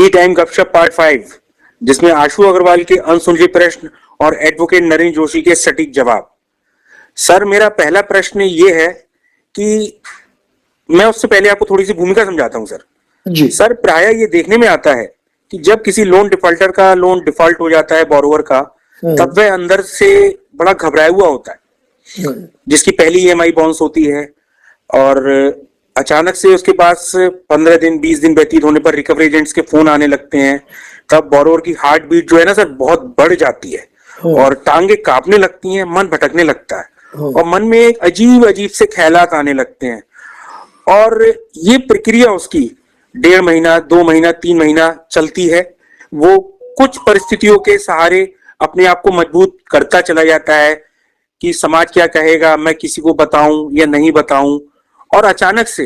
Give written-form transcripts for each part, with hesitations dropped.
T time गपशप part 5, जिसमें आशु अग्रवाल के अनसुलझे प्रश्न और एडवोकेट नरेंद्र जोशी के सटीक जवाब। सर, मेरा पहला प्रश्न ये है कि मैं उससे पहले आपको थोड़ी सी भूमिका समझाता हूं सर। जी सर, प्राय ये देखने में आता है कि जब किसी लोन डिफॉल्टर का लोन डिफॉल्ट हो जाता है बोरोवर का, तब वह अंदर से बड़ा घबराया हुआ होता है, जिसकी पहली ईएमआई बाउंस होती है और अचानक से उसके पास 15 दिन 20 दिन व्यतीत होने पर रिकवरी एजेंट्स के फोन आने लगते हैं। तब बोरोवर की हार्ट बीट जो है ना सर, बहुत बढ़ जाती है और टांगे कांपने लगती हैं, मन भटकने लगता है और मन में एक अजीब अजीब से ख्यालात आने लगते हैं। और ये प्रक्रिया उसकी 1.5 महीना 2 महीना 3 महीना चलती है। वो कुछ परिस्थितियों के सहारे अपने आप को मजबूत करता चला जाता है कि समाज क्या कहेगा, मैं किसी को बताऊं या नहीं बताऊं। और अचानक से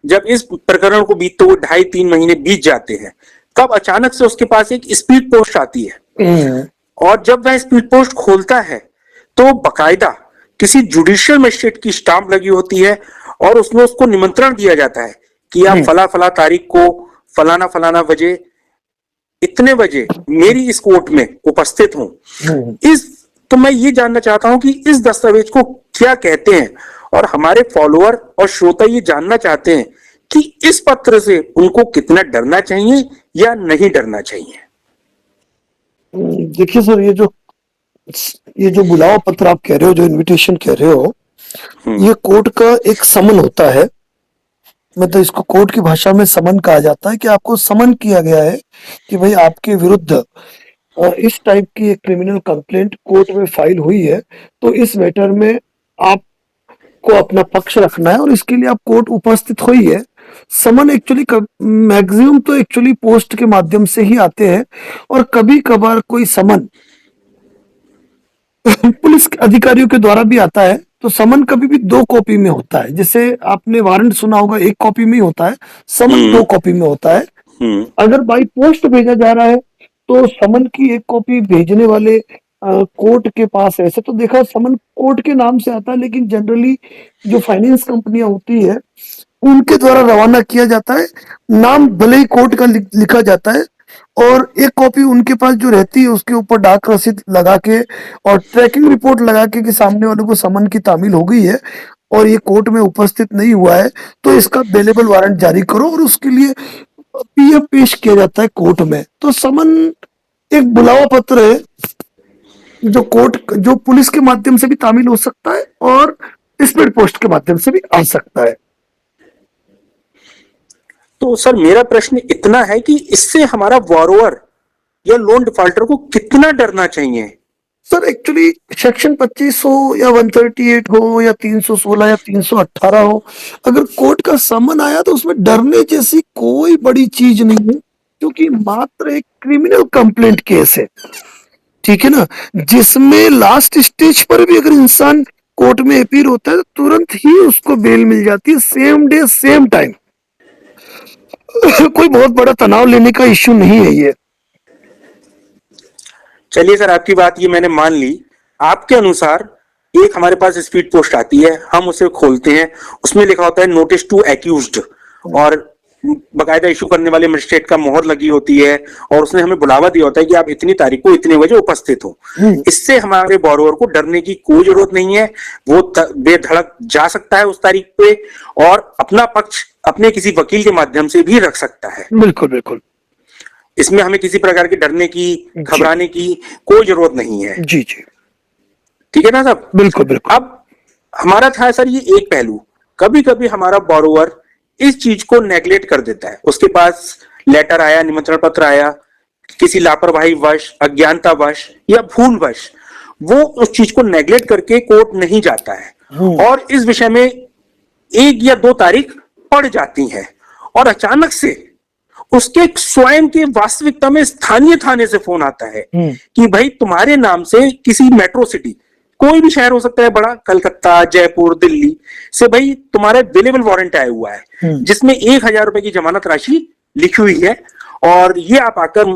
जब इस प्रकरण को बीतते हुए 2.5-3 महीने बीत जाते हैं, तब अचानक से उसके पास एक स्पीड पोस्ट आती है और जब वह स्पीड पोस्ट खोलता है तो बकायदा किसी जुडिशियल मजिस्ट्रेट की स्टाम्प लगी होती है और उसमें उसको निमंत्रण दिया जाता है कि आप फला फला तारीख को फलाना फलाना बजे इतने बजे मेरी इस कोर्ट में उपस्थित हूं। तो मैं ये जानना चाहता हूं कि इस दस्तावेज को क्या कहते हैं और हमारे फॉलोअर और श्रोता ये जानना चाहते हैं कि इस पत्र से उनको कितना डरना चाहिए या नहीं डरना चाहिए। देखिए सर, ये जो बुलावा पत्र आप कह रहे हो, जो इनविटेशन कह रहे हो, ये कोर्ट का एक समन होता है। मतलब इसको कोर्ट की भाषा में समन कहा जाता है कि आपको समन किया गया है कि भाई आपके विरुद्ध इस टाइप की एक क्रिमिनल कंप्लेंट कोर्ट में फाइल हुई है, तो इस मैटर में आपको अपना पक्ष रखना है और इसके लिए आप कोर्ट उपस्थित हुई है। समन एक्चुअली मैक्सिमम तो एक्चुअली पोस्ट के माध्यम से ही आते हैं और कभी कभार कोई समन पुलिस अधिकारियों के द्वारा भी आता है। तो समन कभी भी 2 कॉपी में होता है। जैसे आपने वारंट सुना होगा 1 कॉपी में ही होता है, समन 2 कॉपी में होता है। अगर बाई पोस्ट भेजा जा रहा है तो समन की 1 कॉपी भेजने वाले कोर्ट के पास, ऐसे तो देखा समन कोर्ट के नाम से आता है, लेकिन जनरली जो फाइनेंस कंपनियां होती है उनके द्वारा रवाना किया जाता है। नाम भले ही कोर्ट का लिखा जाता है और 1 कॉपी उनके पास जो रहती है उसके ऊपर डाक रसीद लगा के और ट्रैकिंग रिपोर्ट लगा के कि सामने वाले को समन की तामील हो गई है और ये कोर्ट में उपस्थित नहीं हुआ है, तो इसका बेलेबल वारंट जारी करो और उसके लिए पीएफ पेश किया जाता है कोर्ट में। तो समन एक बुलावा पत्र है जो पुलिस के माध्यम से भी तामील हो सकता है और स्पीड पोस्ट के माध्यम से भी आ सकता है। तो सर, मेरा प्रश्न इतना है कि इससे हमारा बोरोवर या लोन डिफॉल्टर को कितना डरना चाहिए। सर एक्चुअली सेक्शन 25 हो या 138 हो या 316 या 318 हो, अगर कोर्ट का समन आया तो उसमें डरने जैसी कोई बड़ी चीज नहीं है, क्योंकि मात्र एक क्रिमिनल कंप्लेंट केस है, ठीक है ना, जिसमें लास्ट स्टेज पर भी अगर इंसान कोर्ट में अपीयर होता है तो तुरंत ही उसको बेल मिल जाती है, सेम डे सेम टाइम। कोई बहुत बड़ा तनाव लेने का इश्यू नहीं है ये। चलिए सर, आपकी बात ये मैंने मान ली। आपके अनुसार एक हमारे पास स्पीड पोस्ट आती है, हम उसे खोलते हैं, उसमें लिखा होता है नोटिस टू एक्यूज्ड और बकायदा इशू करने वाले मजिस्ट्रेट का मोहर लगी होती है और उसने हमें बुलावा दिया होता है कि आप इतनी तारीख को इतने बजे उपस्थित हो। इससे हमारे बोरोवर को डरने की कोई जरूरत नहीं है। वो बेधड़क जा सकता है उस तारीख पे और अपना पक्ष अपने किसी वकील के माध्यम से भी रख सकता है। बिल्कुल बिल्कुल, इसमें हमें किसी प्रकार के डरने की, घबराने की कोई जरूरत नहीं है। जी जी, ठीक है ना साहब? बिल्कुल बिल्कुल। अब हमारा था सर ये एक पहलू, कभी कभी हमारा बोरोवर इस चीज को नेग्लेक्ट कर देता है। उसके पास लेटर आया, निमंत्रण पत्र आया, किसी लापरवाही वश, अज्ञानता वश या भूल वश वो उस चीज को नेग्लेक्ट करके कोर्ट नहीं जाता है और इस विषय में 1 या 2 तारीख पड़ जाती है और अचानक से उसके स्वयं के वास्तविकता में स्थानीय थाने से फोन आता है कि भाई तुम्हारे नाम से किसी मेट्रो सिटी, कोई भी शहर हो सकता है बड़ा, कलकत्ता, जयपुर, दिल्ली से भाई तुम्हारा बेलेबल वारंट आया हुआ है जिसमें 1000 रुपए की जमानत राशि लिखी हुई है और ये आप आकर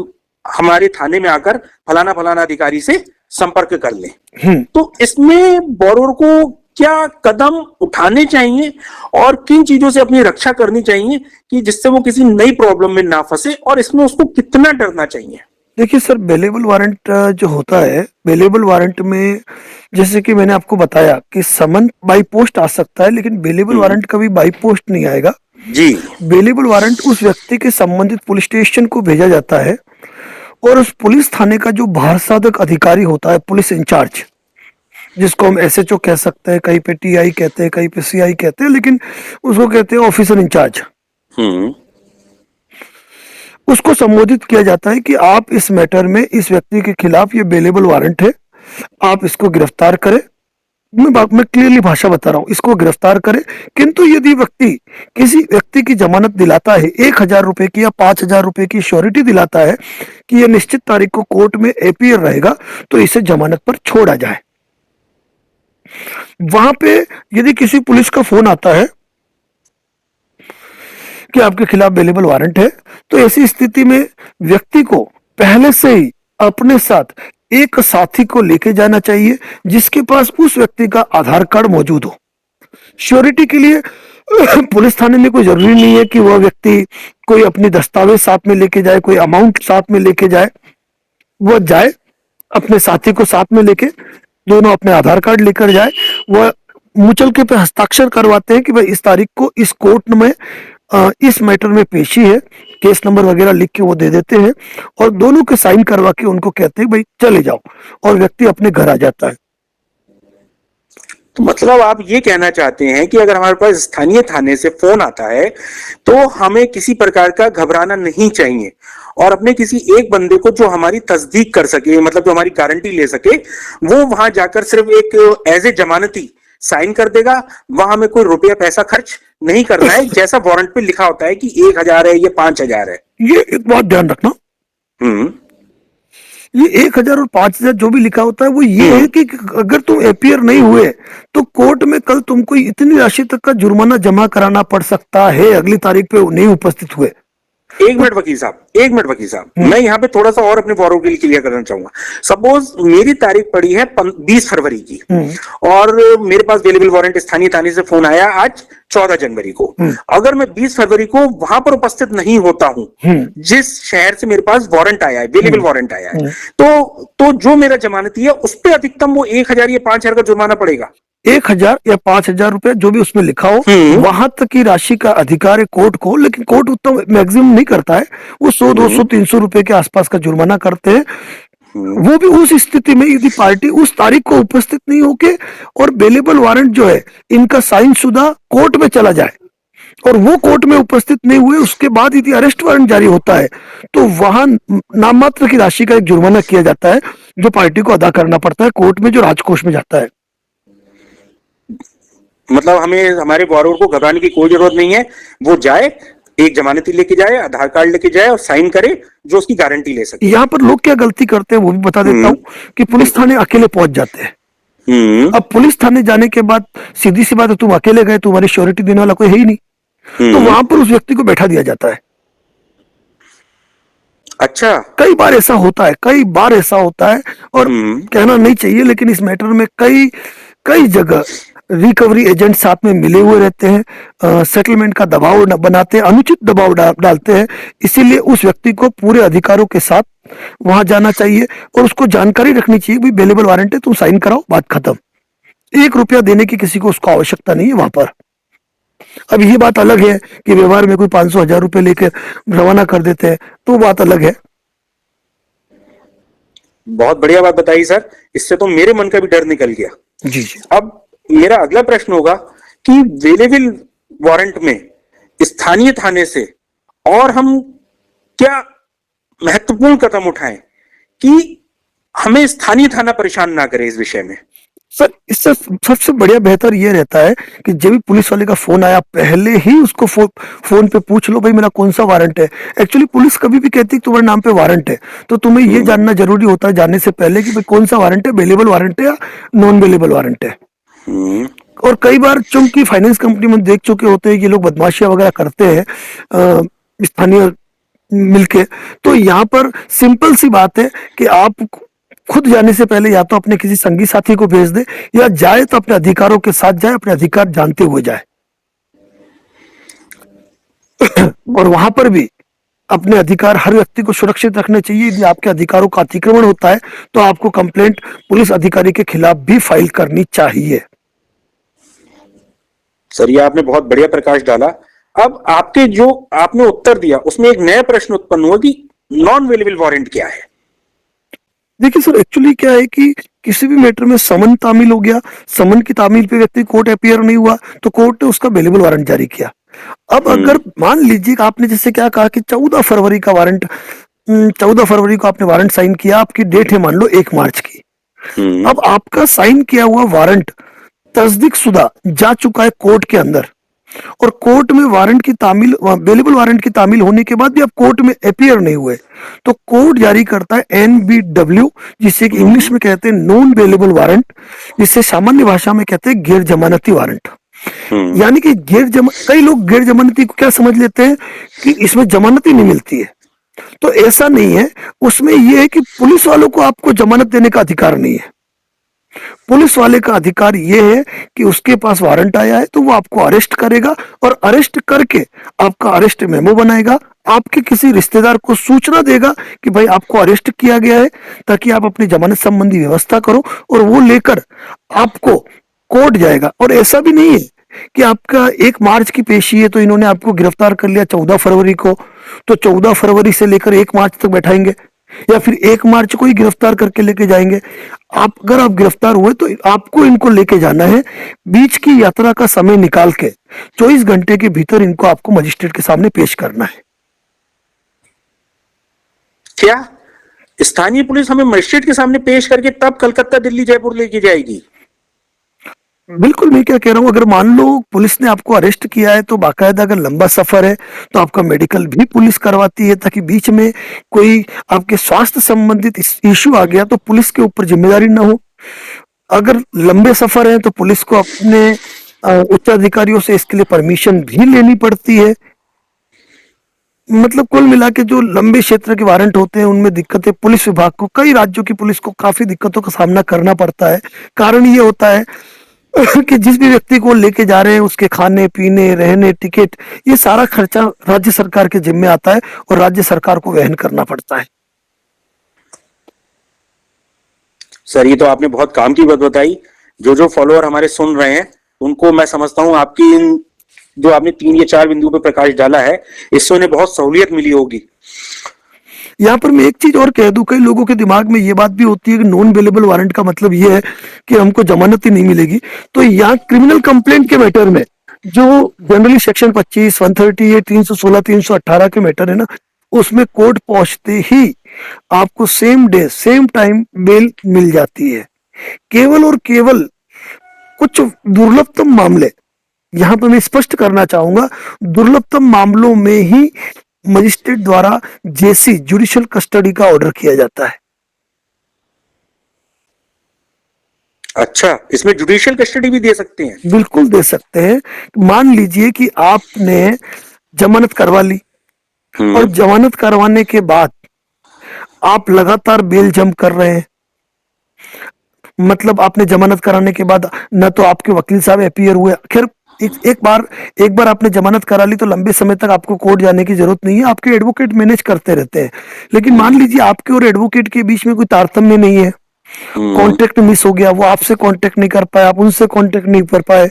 हमारे थाने में आकर फलाना फलाना अधिकारी से संपर्क कर लें। तो इसमें बोरोवर को क्या कदम उठाने चाहिए और किन चीजों से अपनी रक्षा करनी चाहिए कि जिससे वो किसी नई प्रॉब्लम में ना फंसे, और इसमें उसको कितना डरना चाहिए? देखिए सर, बेलेबल वारंट जो होता है, बेलेबल वारंट में जैसे कि मैंने आपको बताया कि समन बाई पोस्ट आ सकता है, लेकिन बेलेबल वारंट कभी बाई पोस्ट नहीं आएगा। जी। बेलेबल वारंट उस व्यक्ति के संबंधित पुलिस स्टेशन को भेजा जाता है और उस पुलिस थाने का जो भारसाधक अधिकारी होता है, पुलिस इंचार्ज, जिसको हम एसएचओ कह सकते हैं, कहीं पे टीआई कहते हैं, कहीं पे सीआई कहते हैं, लेकिन उसको कहते हैं ऑफिसर इंचार्ज। हम्म। उसको संबोधित किया जाता है कि आप इस मैटर में इस व्यक्ति के खिलाफ ये बेलेबल वारंट है, आप इसको गिरफ्तार करें। मैं क्लियरली भाषा बता रहा हूं, इसको गिरफ्तार करें। किंतु यदि व्यक्ति किसी व्यक्ति की जमानत दिलाता है, 1,000 रुपए की या 5,000 रुपए की श्योरिटी दिलाता है कि यह निश्चित तारीख को कोर्ट में अपीयर रहेगा, तो इसे जमानत पर छोड़ा जाए। वहां पे यदि किसी पुलिस का फोन आता है कि आपके खिलाफ बेलेबल वारंट है, तो ऐसी स्थिति में व्यक्ति को पहले से ही अपने साथ एक साथी को लेके जाना चाहिए जिसके पास उस व्यक्ति का आधार कार्ड मौजूद हो। श्योरिटी के लिए पुलिस थाने में कोई जरूरी नहीं है कि वह व्यक्ति कोई अपनी दस्तावेज साथ में लेके जाए, कोई अमाउंट साथ में लेके जाए। वह जाए अपने साथी को साथ में लेके, दोनों अपने आधार कार्ड लेकर जाए। वह मुचलके पे हस्ताक्षर करवाते हैं कि भाई इस तारीख को इस कोर्ट में इस मैटर में पेशी है, केस नंबर वगैरह लिख के वो दे देते हैं और दोनों के साइन करवा के उनको कहते हैं भाई चले जाओ, और व्यक्ति अपने घर आ जाता है। तो मतलब आप ये कहना चाहते हैं कि अगर हमारे पास स्थानीय थाने से फोन आता है तो हमें किसी प्रकार का घबराना नहीं चाहिए, और अपने किसी एक बंदे को जो हमारी तस्दीक कर सके, मतलब जो हमारी गारंटी ले सके, वो वहां जाकर सिर्फ एक एज ए जमानती साइन कर देगा। वहां हमें कोई रुपया पैसा खर्च नहीं करना है, जैसा वारंट पे लिखा होता है कि 1,000 है या 5,000 है। ये एक बात ध्यान रखना, ये 1,000 और 5,000 जो भी लिखा होता है वो ये है कि अगर तुम अपीयर नहीं हुए तो कोर्ट में कल तुमको इतनी राशि तक का जुर्माना जमा कराना पड़ सकता है, अगली तारीख पे नहीं उपस्थित हुए। एक मिनट वकील साहब, एक मिनट वकील साहब, मैं यहाँ पे थोड़ा सा और अपने फॉरो के लिए क्लियर करना चाहूंगा। सपोज मेरी तारीख पड़ी है 20 फरवरी की, और मेरे पास बेलेबल वारंट स्थानीय थाने से फोन आया आज 14 जनवरी को। अगर मैं 20 फरवरी को वहां पर उपस्थित नहीं होता हूं, जिस शहर से मेरे पास वारंट आया है, बेलेबल वारंट आया है, तो जो मेरा जमानती है उस पर अधिकतम वो 1,000 या 5,000 का जुर्माना पड़ेगा। 1,000 या 5,000 रुपए जो भी उसमें लिखा हो, वहां तक की राशि का अधिकार है कोर्ट को, लेकिन कोर्ट उतना मैक्सिमम नहीं करता है, वो 100, 200, 300 रुपए के आसपास का जुर्माना करते हैं। वो भी उस स्थिति में यदि पार्टी उस तारीख को उपस्थित नहीं होके और बेलेबल वारंट जो है इनका साइन शुदा कोर्ट में चला जाए और वो कोर्ट में उपस्थित नहीं हुए, उसके बाद यदि अरेस्ट वारंट जारी होता है तो वहां नाम मात्र की राशि का एक जुर्माना किया जाता है जो पार्टी को अदा करना पड़ता है कोर्ट में, जो राजकोष में जाता है। मतलब हमें हमारे बॉरोवर को घबराने की कोई जरूरत नहीं है, वो जाए, एक जमानती लेके जाए, आधार कार्ड लेके जाए और साइन करे जो उसकी गारंटी ले सके। यहाँ पर लोग क्या गलती करते हैं वो भी बता देता हूँ कि पुलिस थाने अकेले पहुंच जाते हैं। अब पुलिस थाने जाने के बाद सीधी सी बात है, तुम अकेले गए, तुम्हारी श्योरिटी देने वाला कोई है ही नहीं, तो वहां पर उस व्यक्ति को बैठा दिया जाता है। अच्छा, कई बार ऐसा होता है, कई बार ऐसा होता है, और कहना नहीं चाहिए लेकिन इस मैटर में कई जगह रिकवरी एजेंट साथ में मिले हुए रहते हैं, सेटलमेंट का दबाव बनाते हैं, अनुचित दबाव डालते हैं। इसीलिए उस व्यक्ति को पूरे अधिकारों के साथ वहां जाना चाहिए और उसको जानकारी रखनी चाहिए भाई बेलेबल वारंट है, तुम साइन कराओ, बात खत्म। 1 रुपया देने की किसी को उसको आवश्यकता नहीं है वहां पर। अब ये बात अलग है कि व्यवहार में कोई 500, 1,000 रुपए लेकर रवाना कर देते हैं, तो बात अलग है। बहुत बढ़िया बात बताई सर, इससे तो मेरे मन का भी डर निकल गया। जी जी। अब मेरा अगला प्रश्न होगा कि बेलेबल वारंट में स्थानीय थाने से और हम क्या महत्वपूर्ण कदम उठाएं कि हमें स्थानीय थाना परेशान ना करे इस विषय में? सर, इससे सबसे बढ़िया बेहतर ये रहता है कि जब भी पुलिस वाले का फोन आया पहले ही उसको फोन पे पूछ लो भाई मेरा कौन सा वारंट है। एक्चुअली पुलिस कभी भी कहती है तुम्हारे नाम पे वारंट है, तो तुम्हें ये जानना जरूरी होता है जानने से पहले कि भाई कौन सा वारंट है, बेलेबल वारंट है या नॉन बेलेबल वारंट है। और कई बार चूंकि फाइनेंस कंपनी में देख चुके होते हैं ये लोग बदमाशियां वगैरह करते हैं स्थानीय मिलके, तो यहाँ पर सिंपल सी बात है कि आप खुद जाने से पहले या तो अपने किसी संगी साथी को भेज दे, या जाए तो अपने अधिकारों के साथ जाए, अपने अधिकार जानते हुए जाए। और वहां पर भी अपने अधिकार हर व्यक्ति को सुरक्षित रखने चाहिए। यदि आपके अधिकारों का अतिक्रमण होता है तो आपको कंप्लेंट पुलिस अधिकारी के खिलाफ भी फाइल करनी चाहिए। सर, ये आपने बहुत बढ़िया प्रकाश डाला। अब आपके जो आपने उत्तर दिया उसमें एक नया प्रश्न उत्पन्न हुआ कि नॉन अवेलेबल वारंट क्या है? देखिए सर, एक्चुअली क्या है कि किसी भी मैटर में समन तामील हो गया, समन की तामील पे व्यक्ति कोर्ट अपीयर नहीं हुआ तो कोर्ट ने उसका अवेलेबल वारंट जारी किया। अब अगर मान लीजिए कि आपने जैसे क्या कहा कि 14 फरवरी का वारंट, 14 फरवरी को आपने वारंट साइन किया, आपकी डेट है मान लो 1 मार्च की। अब आपका साइन किया हुआ वारंट तस्दीक शुदा जा चुका है कोर्ट के अंदर, और कोर्ट में वारंट की तामील, अवेलेबल वारंट की तामील होने के बाद भी आप कोर्ट में अपीयर नहीं हुए, तो कोर्ट जारी करता है NBW, जिसे कि इंग्लिश में कहते हैं नॉन अवेलेबल वारंट, जिसे सामान्य भाषा में कहते हैं गैर जमानती वारंट। यानी कि कई लोग गैर जमानती को क्या समझ लेते हैं कि इसमें जमानत ही नहीं मिलती है, तो ऐसा नहीं है। उसमें यह है कि पुलिस वालों को आपको जमानत देने का अधिकार नहीं है। पुलिस वाले का अधिकार यह है कि उसके पास वारंट आया है तो वो आपको अरेस्ट करेगा, और अरेस्ट करके आपका अरेस्ट मेमो बनाएगा, आपके किसी रिश्तेदार को सूचना देगा कि भाई आपको अरेस्ट किया गया है, ताकि आप अपनी जमानत संबंधी व्यवस्था करो, और वो लेकर आपको कोर्ट जाएगा। और ऐसा भी नहीं है कि आपका 1 मार्च की पेशी है तो इन्होंने आपको गिरफ्तार कर लिया 14 फरवरी को, तो 14 फरवरी से लेकर 1 मार्च तक बैठाएंगे, या फिर 1 मार्च को ही गिरफ्तार करके लेके जाएंगे। अगर आप गिरफ्तार हुए तो आपको इनको लेके जाना है, बीच की यात्रा का समय निकाल के 24 घंटे के भीतर इनको आपको मजिस्ट्रेट के सामने पेश करना है। क्या स्थानीय पुलिस हमें मजिस्ट्रेट के सामने पेश करके तब कलकत्ता, दिल्ली, जयपुर लेके जाएगी? बिल्कुल, मैं क्या कह रहा हूं, अगर मान लो पुलिस ने आपको अरेस्ट किया है तो बाकायदा अगर लंबा सफर है तो आपका मेडिकल भी पुलिस करवाती है, ताकि बीच में कोई आपके स्वास्थ्य संबंधित इश्यू आ गया तो पुलिस के ऊपर जिम्मेदारी ना हो। अगर लंबे सफर है तो पुलिस को अपने उच्च अधिकारियों से इसके लिए परमिशन भी लेनी पड़ती है। मतलब कुल मिला के जो लंबे क्षेत्र के वारंट होते हैं उनमें दिक्कतें पुलिस विभाग को, कई राज्यों की पुलिस को काफी दिक्कतों का सामना करना पड़ता है। कारण ये होता है कि जिस भी व्यक्ति को लेके जा रहे हैं उसके खाने पीने, रहने, टिकट, ये सारा खर्चा राज्य सरकार के जिम्मे आता है और राज्य सरकार को वहन करना पड़ता है। सर, ये तो आपने बहुत काम की बात बताई। जो फॉलोअर हमारे सुन रहे हैं उनको मैं समझता हूं आपकी इन जो आपने 3 या 4 बिंदुओं पर प्रकाश डाला है, इससे उन्हें बहुत सहूलियत मिली होगी। यहाँ पर मैं एक चीज और कह दूं, कई लोगों के दिमाग में ये बात भी होती है कि नॉन अवेलेबल वारंट का मतलब ये है कि हमको जमानत ही नहीं मिलेगी। तो यहाँ क्रिमिनल कंप्लेंट के मैटर में जो जनरली सेक्शन 25, 130, 316, 318 के मैटर है ना, उसमें कोर्ट पहुंचते ही आपको same day same time bail मिल जाती है। केवल और केवल कुछ दुर्लभतम मामले, यहां पर मैं स्पष्ट करना चाहूंगा, दुर्लभतम मामलों में ही मजिस्ट्रेट द्वारा जेसी जुडिशियल कस्टडी का ऑर्डर किया जाता है। अच्छा, इसमें जुडिशियल कस्टडी भी दे सकते हैं? बिल्कुल दे सकते हैं। मान लीजिए कि आपने जमानत करवा ली, और जमानत करवाने के बाद आप लगातार बेल जंप कर रहे हैं, मतलब आपने जमानत कराने के बाद न तो आपके वकील साहब अपीयर हुए, खैर एक बार आपने जमानत करा ली तो लंबे समय तक आपको कोर्ट जाने की जरूरत नहीं है, आपके एडवोकेट मैनेज करते रहते हैं। लेकिन मान लीजिए आपके और एडवोकेट के बीच में कोई तारतम्य नहीं है, कांटेक्ट मिस हो गया, वो आपसे कांटेक्ट नहीं कर पाए, आप उनसे कांटेक्ट नहीं कर पाए,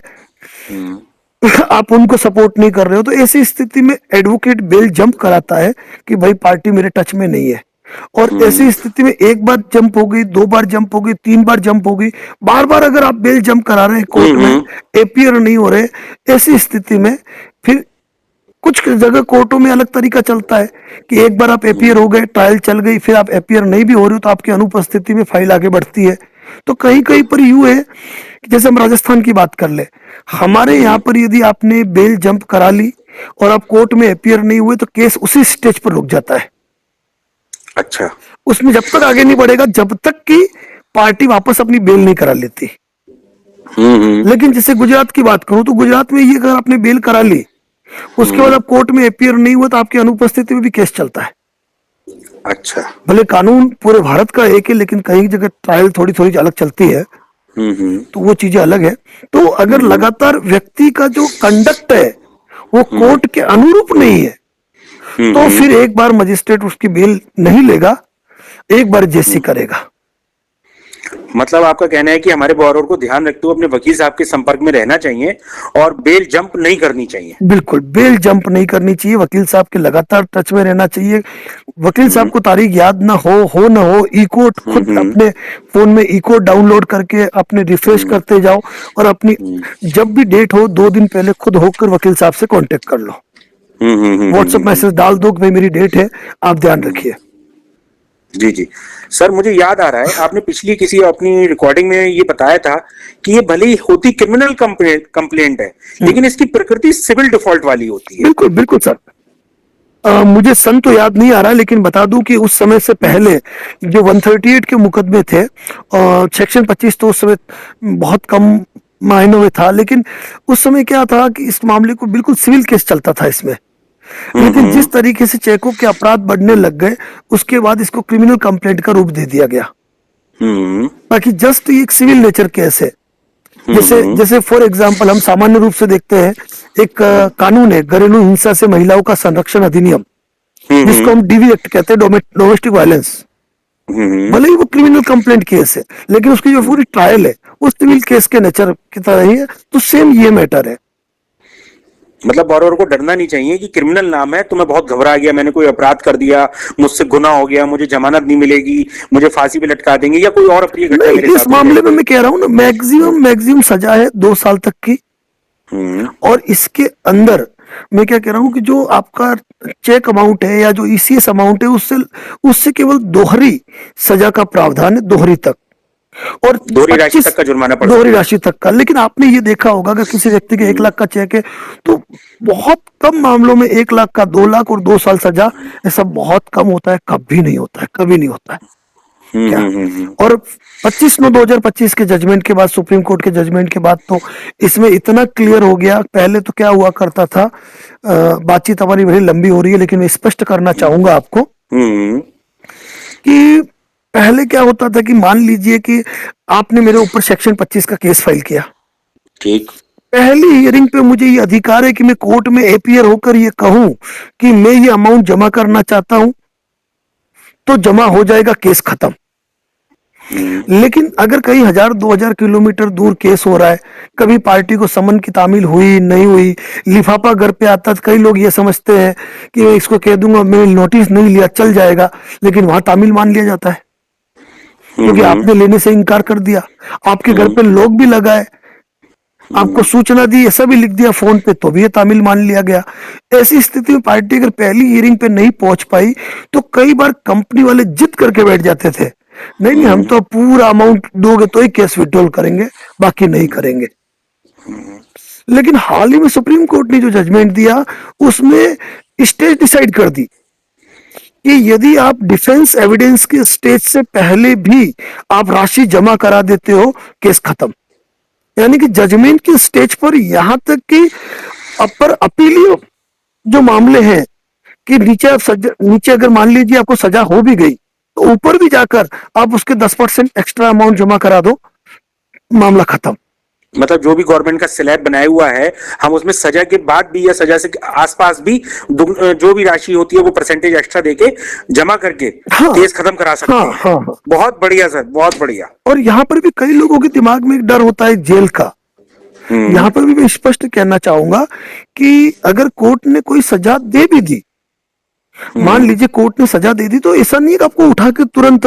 आप उनको सपोर्ट नहीं कर रहे हो, तो ऐसी स्थिति में एडवोकेट बेल जंप कराता है कि भाई पार्टी मेरे टच में नहीं है। और ऐसी स्थिति में 1 बार जंप हो गई, 2 बार जंप हो गई, 3 बार जंप हो गई, बार बार अगर आप बेल जंप करा रहे हैं कोर्ट में, अपीयर नहीं हो रहे, ऐसी स्थिति में फिर कुछ जगह कोर्टों में अलग तरीका चलता है कि एक बार आप अपीयर हो गए, ट्रायल चल गई, फिर आप अपीयर नहीं भी हो रहे हो तो आपकी अनुपस्थिति में फाइल आगे बढ़ती है। तो कहीं कहीं पर यूं है, जैसे हम राजस्थान की बात कर ले, हमारे यहाँ पर यदि आपने बेल जंप करा ली और आप कोर्ट में अपीयर नहीं हुए तो केस उसी स्टेज पर रुक जाता है। अच्छा, उसमें जब तक आगे नहीं बढ़ेगा जब तक कि पार्टी वापस अपनी बेल नहीं करा लेती। लेकिन जैसे गुजरात की बात करूं तो गुजरात में ये अगर आपने बेल करा ली, उसके बाद आप कोर्ट में अपीयर नहीं हुआ तो आपकी अनुपस्थिति में भी केस चलता है। अच्छा। भले कानून पूरे भारत का एक है, लेकिन कई जगह ट्रायल थोड़ी थोड़ी अलग चलती है, हम्म। तो वो चीजें अलग है। तो अगर हम्म। लगातार व्यक्ति का जो कंडक्ट है वो हम्म। कोर्ट के अनुरूप नहीं है, तो हम्म। फिर एक बार मजिस्ट्रेट उसकी बेल नहीं लेगा, एक बार जेसी हम्म। करेगा। मतलब आपका कहना है कि हमारे बोरोर को ध्यान रखते हुए अपने वकील साहब के संपर्क में रहना चाहिए और बेल जंप नहीं करनी चाहिए। बिल्कुल बेल जंप नहीं करनी चाहिए, वकील साहब के लगातार टच में रहना चाहिए। वकील साहब हम्म। को तारीख याद ना हो ना हो, ई कोड खुद हम्म। अपने फोन में ई कोड डाउनलोड करके अपने रिफ्रेश हम्म। करते जाओ, और अपनी हम्म। जब भी डेट हो 2 दिन पहले खुद होकर वकील साहब से कांटेक्ट कर लो, हम्म। व्हाट्सएप मैसेज डाल दो कि भाई मेरी डेट है, आप ध्यान हम्म। रखिए। जी जी। सर मुझे याद आ रहा है आपने पिछली किसी अपनी रिकॉर्डिंग में ये बताया था कि ये भले ही होती क्रिमिनल कंप्लेंट है, लेकिन इसकी प्रकृति सिविल डिफॉल्ट वाली होती है। बिल्कुल बिल्कुल सर। मुझे सन तो याद नहीं आ रहा, लेकिन बता दूं कि उस समय से हम्म। पहले जो 138 के मुकदमे थे, सेक्शन 25 तो उस समय बहुत कम मायनों में था, लेकिन उस समय क्या था कि इस मामले को बिल्कुल सिविल केस चलता था इसमें। लेकिन हम्म। जिस तरीके से चेकों के अपराध बढ़ने लग गए, उसके बाद इसको क्रिमिनल कंप्लेंट का रूप दे दिया गया, हम्म। बाकी जस्ट ये एक सिविल नेचर केस है। जैसे हम्म। जैसे फॉर एग्जांपल हम सामान्य रूप से देखते हैं, एक कानून है घरेलू हिंसा से महिलाओं का संरक्षण अधिनियम, जिसको हम्म। हम डीवी एक्ट कहते हैं, डोमेस्टिक वायलेंस। हम्म। भले ही वो क्रिमिनल कंप्लेंट केस है, लेकिन उसकी जो पूरी ट्रायल है वो सिविल केस के नेचर की तरह ही है, तो सेम ये मैटर है। मतलब बोरोर को डरना नहीं चाहिए कि क्रिमिनल नाम है तो मैं बहुत घबरा गया, मैंने कोई अपराध कर दिया, मुझसे गुनाह हो गया, मुझे जमानत नहीं मिलेगी, मुझे फांसी पे लटका देंगे या कोई और अप्रिय घटना नहीं, मेरे इस साथ हो मामले में जाएगी। मैं कह रहा हूं ना, मैक्सिमम मैक्सिमम सजा है 2 साल तक की। हम्म। और इसके अंदर मैं क्या कह रहा हूं कि जो आपका चेक अमाउंट है या जो ईसीएस अमाउंट है, उससे उससे केवल दोहरी सजा का प्रावधान है, दोहरी तक। और दोहरी राशि 25 तक का जुर्माना पड़ दोहरी सकता है। राशि तक का। लेकिन आपने ये देखा होगा कि किसी व्यक्ति के 1 लाख का चेक है, तो बहुत कम मामलों में 1 लाख का 2 लाख और 2 साल सजा, ऐसा बहुत कम होता है, कभी नहीं होता है, कभी नहीं होता है क्या। हम्म। और 25/9/2025 के जजमेंट के बाद, सुप्रीम कोर्ट के जजमेंट के बाद, तो इसमें इतना क्लियर हो गया। पहले तो क्या हुआ करता था, बातचीत हमारी बड़ी लंबी हो रही है, लेकिन मैं स्पष्ट करना चाहूंगा आपको हम्म। कि पहले क्या होता था कि मान लीजिए कि आपने मेरे ऊपर सेक्शन 25 का केस फाइल किया, ठीक। पहली हियरिंग पे मुझे ये अधिकार है कि मैं कोर्ट में अपीयर होकर ये कहूं कि मैं ये अमाउंट जमा करना चाहता हूं, तो जमा हो जाएगा, केस खत्म। हम्म। लेकिन अगर कहीं 1000-2000 किलोमीटर दूर केस हो रहा है, कभी पार्टी को समन की तामील हुई नहीं हुई, लिफाफा घर पे आता, तो कई लोग ये समझते हैं कि मैं इसको कह दूंगा मैंने नोटिस नहीं लिया, चल जाएगा, लेकिन वहां तामील मान लिया जाता है, क्योंकि हम्म। आपने लेने से इनकार कर दिया, आपके घर हम्म। पे लोग भी लगाए, आपको सूचना दी, ऐसा भी लिख दिया फोन पे, तो भी ये तामील मान लिया गया। ऐसी स्थिति में पार्टी अगर पहली हियरिंग पे नहीं पहुंच पाई, तो कई बार कंपनी वाले जिद करके बैठ जाते थे, नहीं नहीं हम तो पूरा अमाउंट दोगे तो ही केस विड्रॉल करेंगे, बाकी नहीं करेंगे। लेकिन हाल ही में सुप्रीम कोर्ट ने जो जजमेंट दिया, उसमें स्टेज डिसाइड कर दी कि यदि आप डिफेंस एविडेंस के स्टेज से पहले भी आप राशि जमा करा देते हो, केस खत्म। यानी कि जजमेंट के स्टेज पर यहां तक कि अपर अपीलीय जो मामले हैं, कि नीचे अगर मान लीजिए आपको सजा हो भी गई, तो ऊपर भी जाकर आप उसके 10% एक्स्ट्रा अमाउंट जमा करा दो, मामला खत्म। मतलब जो भी गवर्नमेंट का स्लैब बनाया हुआ है, हम उसमें सजा के बाद भी या सजा से आसपास भी जो भी राशि होती है वो परसेंटेज एक्स्ट्रा देके जमा करके हाँ केस खत्म करा हाँ सकते हैं। हाँ हाँ। बहुत बढ़िया सर, बहुत बढ़िया। और यहाँ पर भी कई लोगों के दिमाग में एक डर होता है जेल का। हम्म। यहाँ पर भी मैं स्पष्ट कहना चाहूंगा कि अगर कोर्ट ने कोई सजा दे भी दी, मान लीजिए कोर्ट ने सजा दे दी, तो ऐसा नहीं है कि आपको उठा के तुरंत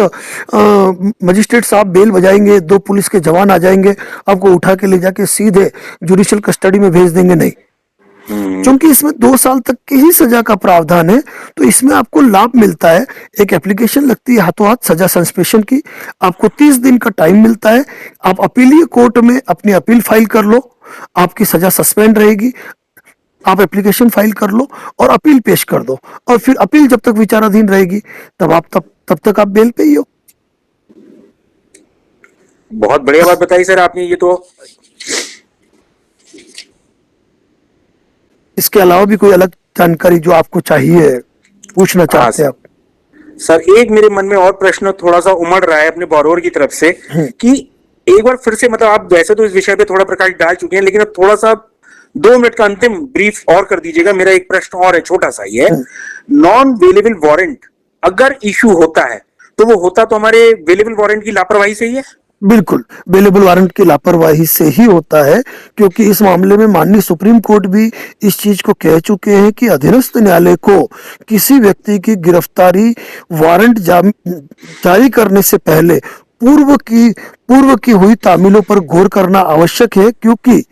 मजिस्ट्रेट साहब बेल बजाएंगे, 2 पुलिस के जवान आ जाएंगे, आपको उठा के ले जाके सीधे जुडिशियल कस्टडी में भेज देंगे, नहीं। क्योंकि इसमें 2 साल तक की ही सजा का प्रावधान है, तो इसमें आपको लाभ मिलता है। एक एप्लीकेशन लगती है हाथों हाथ सजा सस्पेंशन की, आपको 30 दिन का टाइम मिलता है, आप अपीलीय कोर्ट में अपनी अपील फाइल कर लो, आपकी सजा सस्पेंड रहेगी, आप एप्लीकेशन फाइल कर लो और अपील पेश कर दो, और फिर अपील जब तक विचाराधीन रहेगी, तब तक आप बेल पे ही हो। बहुत बढ़िया बात बताई सर आपने, ये तो। इसके अलावा भी कोई अलग जानकारी जो आपको चाहिए, पूछना हाँ चाहते हैं आप? सर एक मेरे मन में और प्रश्न थोड़ा सा उमड़ रहा है अपने बोरोवर की तरफ से कि एक बार फिर से, मतलब आप वैसे तो इस विषय पे थोड़ा प्रकाश डाल चुके हैं, लेकिन अब थोड़ा सा 2 मिनट का अंतिम ब्रीफ और कर दीजिएगा। मेरा एक प्रश्न और है, छोटा सा ही है। नॉन वेलेबल वारंट अगर इशू होता है तो वो होता तो हमारे वेलेबल वारंट की लापरवाही से ही है? बिल्कुल, बेलेबल वारंट की लापरवाही से ही होता है, क्योंकि इस मामले में माननीय सुप्रीम कोर्ट भी इस चीज को कह चुके हैं कि अधीनस्थ न्यायालय को किसी व्यक्ति की गिरफ्तारी वारंट जारी करने से पहले पूर्व की हुई तामीलों पर गौर करना आवश्यक है, क्योंकि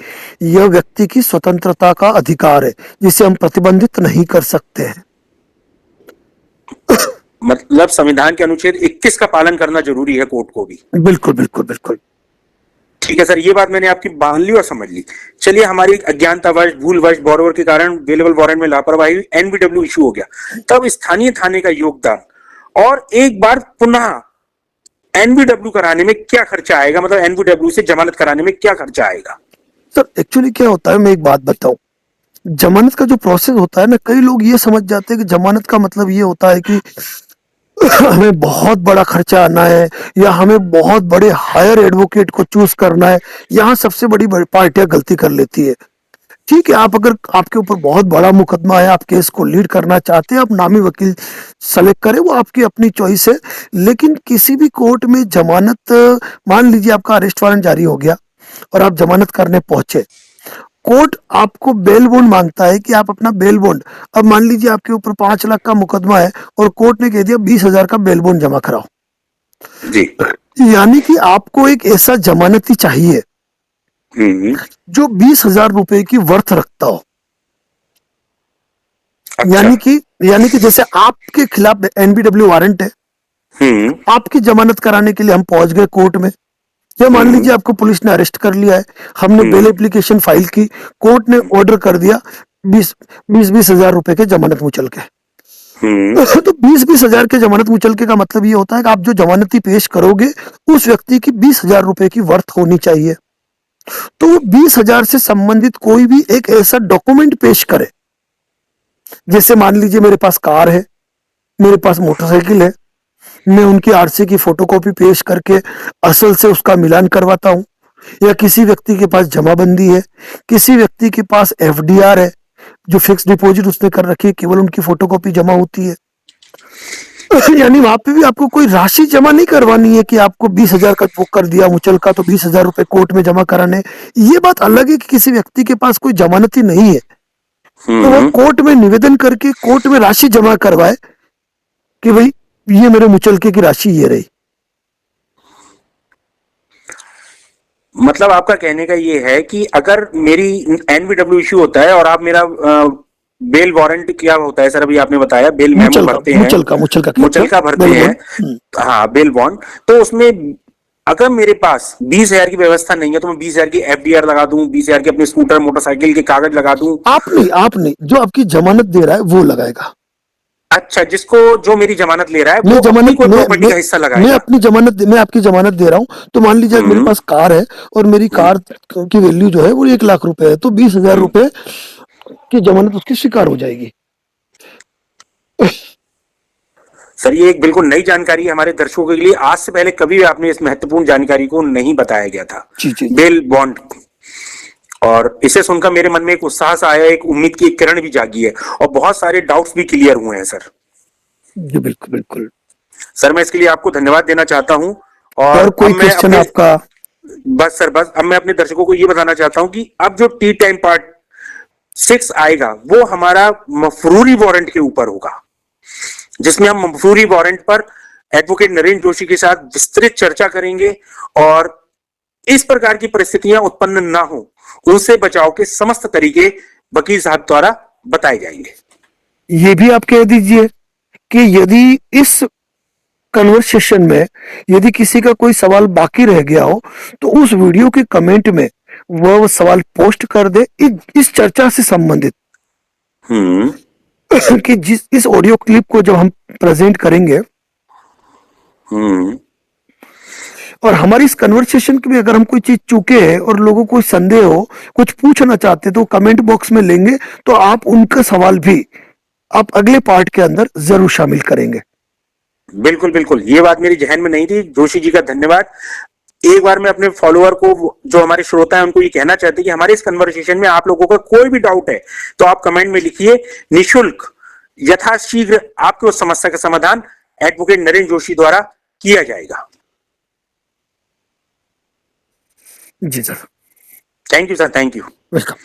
यह व्यक्ति की स्वतंत्रता का अधिकार है जिसे हम प्रतिबंधित नहीं कर सकते हैं। मतलब संविधान के अनुच्छेद 21 का पालन करना जरूरी है कोर्ट को भी। बिल्कुल बिल्कुल बिल्कुल। ठीक है सर, ये बात मैंने आपकी मान ली और समझ ली। चलिए, हमारी अज्ञानतावश भूलवश बोरोवर के कारण अवेलेबल वारंट में लापरवाही, एनबीडब्ल्यू इशू हो गया, तब स्थानीय थाने का योगदान और एक बार पुनः एनबीडब्ल्यू कराने में क्या खर्चा आएगा, मतलब एनबीडब्ल्यू से जमानत कराने में क्या खर्चा आएगा? सर एक्चुअली क्या होता है, मैं एक बात बताऊं, जमानत का जो प्रोसेस होता है ना, कई लोग ये समझ जाते हैं कि जमानत का मतलब ये होता है कि हमें बहुत बड़ा खर्चा आना है या हमें बहुत बड़े हायर एडवोकेट को चूज करना है। यहाँ सबसे बड़ी पार्टियां गलती कर लेती है। ठीक है, आप अगर आपके ऊपर बहुत बड़ा मुकदमा है, आप केस को लीड करना चाहते हैं, आप नामी वकील सेलेक्ट करें, वो आपकी अपनी चॉइस है। लेकिन किसी भी कोर्ट में जमानत, मान लीजिए आपका अरेस्ट वारंट जारी हो गया और आप जमानत करने पहुंचे, कोर्ट आपको बेल बॉन्ड मांगता है कि आप अपना बेल बॉन्ड, अब मान लीजिए आपके ऊपर 5 लाख का मुकदमा है और कोर्ट ने कह दिया 20,000 का बेल बॉन्ड जमा कराओ जी। यानी कि आपको एक ऐसा जमानती चाहिए जो 20,000 रुपए की वर्थ रखता हो। अच्छा। यानी कि जैसे आपके खिलाफ एनबीडब्ल्यू वारंट है, आपकी जमानत कराने के लिए हम पहुंच गए कोर्ट में, या मान लीजिए आपको पुलिस ने अरेस्ट कर लिया है, हमने बेल एप्लीकेशन फाइल की, कोर्ट ने ऑर्डर कर दिया 20,000 रुपए के जमानत मुचलके। तो 20,000 के जमानत मुचलके का मतलब ये होता है कि आप जो जमानती पेश करोगे उस व्यक्ति की 20,000 रुपए की वर्थ होनी चाहिए। तो वो 20,000 से संबंधित कोई भी एक ऐसा डॉक्यूमेंट पेश करे, जैसे मान लीजिए मेरे पास कार है, मेरे पास मोटरसाइकिल है, मैं उनकी आरसी की फोटोकॉपी पेश करके असल से उसका मिलान करवाता हूं, या किसी व्यक्ति के पास जमाबंदी है, किसी व्यक्ति के पास एफडीआर है, जो फिक्स डिपॉजिट उसने कर रखी है, केवल उनकी फोटोकॉपी जमा होती है। यानी वहां पे भी आपको कोई राशि जमा नहीं करवानी है कि आपको 20,000 का बुक कर दिया मुचलका तो 20,000 रुपए कोर्ट में जमा कराने। ये बात अलग है कि किसी व्यक्ति के पास कोई जमानती नहीं है तो वो कोर्ट में निवेदन करके कोर्ट में राशि जमा करवाए कि भाई ये मेरे मुचलके की राशि ये रही। मतलब आपका कहने का ये है कि अगर मेरी एनबीडब्ल्यू इश्यू होता है और आप मेरा बेल वारंट क्या होता है सर, अभी आपने बताया बेल मेमो भरते हैं, मुचलका भरते हैं, हाँ बेल बॉन्ड, तो उसमें अगर मेरे पास 20,000 की व्यवस्था नहीं है तो मैं 20,000 की एफडीआर लगा दूं, 20,000 के अपने स्कूटर मोटरसाइकिल के कागज लगा दूं? आप नहीं, जो आपकी जमानत दे रहा है वो लगाएगा। अच्छा, जिसको जो मेरी जमानत ले रहा है वो अपनी कोई प्रॉपर्टी का हिस्सा लगाएगा। मैं आपकी जमानत दे रहा हूं, तो मान लीजिए मेरे पास कार है और मेरी कार की वैल्यू जो है वो 1 लाख रुपए है, तो 20,000 रुपए की जमानत उसकी स्वीकार हो जाएगी। सर ये एक बिल्कुल नई जानकारी है हमारे दर्शकों के लिए, आज से पहले कभी आपने इस महत्वपूर्ण जानकारी को नहीं बताया गया था। बेल बॉन्ड, और इसे सुनकर मेरे मन में एक उत्साह सा आया, एक उम्मीद की एक किरण भी जागी है और बहुत सारे डाउट्स भी क्लियर हुए हैं सर। जी बिल्कुल बिल्कुल सर, मैं इसके लिए आपको धन्यवाद देना चाहता हूँ। और कोई क्वेश्चन आपका? बस सर, बस अब मैं अपने दर्शकों को ये बताना चाहता हूँ कि अब जो टी टाइम पार्ट 6 आएगा वो हमारा मफरूरी वारंट के ऊपर होगा, जिसमें हम मफरूरी वारंट पर एडवोकेट नरेंद्र जोशी के साथ विस्तृत चर्चा करेंगे और इस प्रकार की परिस्थितियां उत्पन्न ना हो उनसे बचाव के समस्त तरीके वकील साहब द्वारा बताए जाएंगे। ये भी आप कह दीजिए कि यदि इस कन्वर्सेशन में यदि किसी का कोई सवाल बाकी रह गया हो तो उस वीडियो के कमेंट में वह सवाल पोस्ट कर दे इस चर्चा से संबंधित। कि इस ऑडियो क्लिप को जब हम प्रेजेंट करेंगे और हमारी इस कन्वर्सेशन में अगर हम कोई चीज चूके हैं और लोगों को संदेह हो, कुछ पूछना चाहते तो कमेंट बॉक्स में लेंगे, तो आप उनका सवाल भी आप अगले पार्ट के अंदर जरूर शामिल करेंगे। बिल्कुल बिल्कुल, ये बात मेरी जहन में नहीं थी। जोशी जी का धन्यवाद। एक बार मैं अपने फॉलोअर को, जो हमारे श्रोता हैं, उनको ये कहना चाहते हैं कि हमारे इस कन्वर्सेशन में आप लोगों का कोई भी डाउट है तो आप कमेंट में लिखिए, निशुल्क यथाशीघ्र आपकी उस समस्या का समाधान एडवोकेट नरेंद्र जोशी द्वारा किया जाएगा। जी sir. Thank you sir, thank you. Welcome.